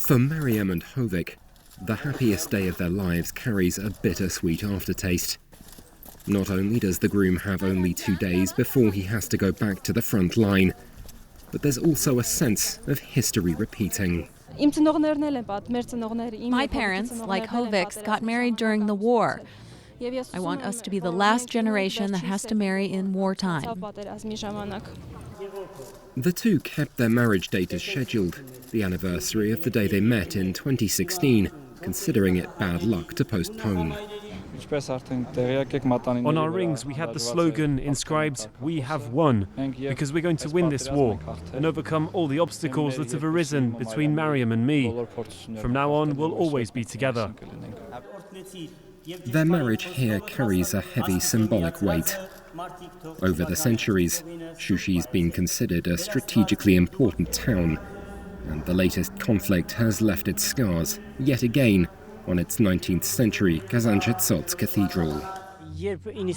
For MARIAM and HOVIK, the happiest day of their lives carries a bittersweet aftertaste. Not only does the groom have only 2 days before he has to go back to the front line, but there's also a sense of history repeating. My parents, like HOVIK's, got married during the war. I want us to be the last generation that has to marry in wartime. The two kept their marriage date as scheduled, the anniversary of the day they met in 2016, considering it bad luck to postpone. On our rings we had the slogan inscribed, "We have won," because we're going to win this war and overcome all the obstacles that have arisen between MARIAM and me. From now on, we'll always be together. Their marriage here carries a heavy symbolic weight. Over the centuries, Shushi's been considered a strategically important town, and the latest conflict has left its scars, yet again, on its 19th century Kazanchetsot Cathedral. When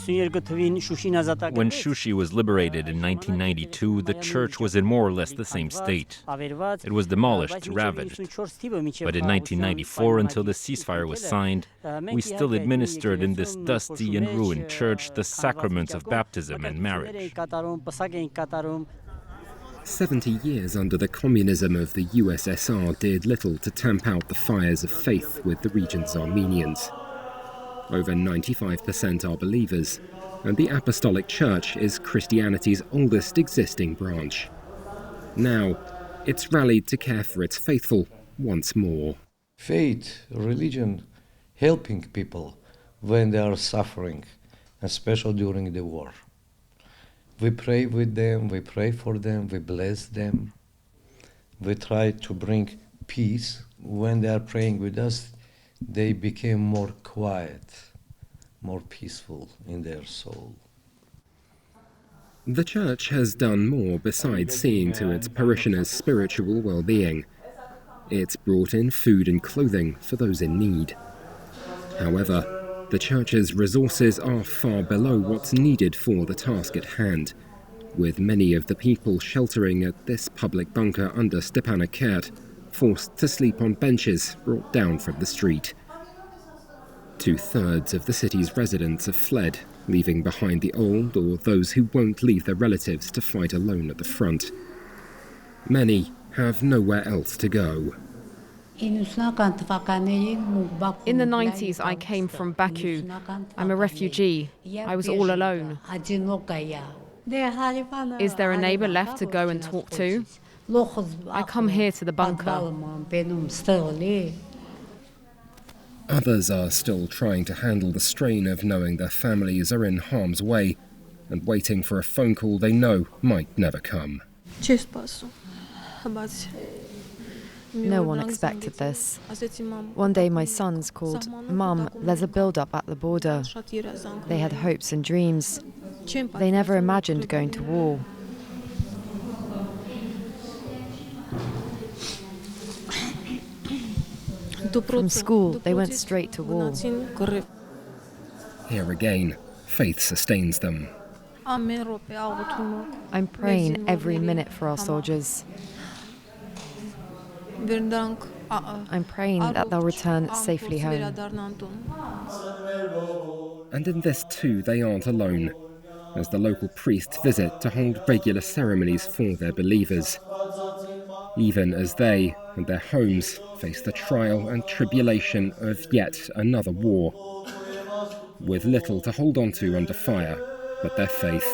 Shushi was liberated in 1992, the church was in more or less the same state. It was demolished, ravaged. But in 1994, until the ceasefire was signed, we still administered in this dusty and ruined church the sacraments of baptism and marriage. 70 years under the communism of the USSR did little to tamp out the fires of faith with the region's Armenians. Over 95% are believers, and the Apostolic Church is Christianity's oldest existing branch. Now, it's rallied to care for its faithful once more. Faith, religion, helping people when they are suffering, especially during the war. We pray with them, we pray for them, we bless them. We try to bring peace. When they are praying with us, they became more quiet, more peaceful in their soul. The church has done more besides seeing to its parishioners' spiritual well-being. It's brought in food and clothing for those in need. However, the church's resources are far below what's needed for the task at hand, with many of the people sheltering at this public bunker under Stepanakert forced to sleep on benches brought down from the street. 2/3 of the city's residents have fled, leaving behind the old or those who won't leave their relatives to fight alone at the front. Many have nowhere else to go. In the 90s, I came from Baku. I'm a refugee. I was all alone. Is there a neighbor left to go and talk to? I come here to the bunker. Others are still trying to handle the strain of knowing their families are in harm's way and waiting for a phone call they know might never come. No one expected this. One day my sons called, "Mum, there's a build-up at the border." They had hopes and dreams. They never imagined going to war. From school, they went straight to war. Here again, faith sustains them. I'm praying every minute for our soldiers. I'm praying that they'll return safely home. And in this too, they aren't alone, as the local priests visit to hold regular ceremonies for their believers, even as they and their homes face the trial and tribulation of yet another war, with little to hold on to under fire but their faith.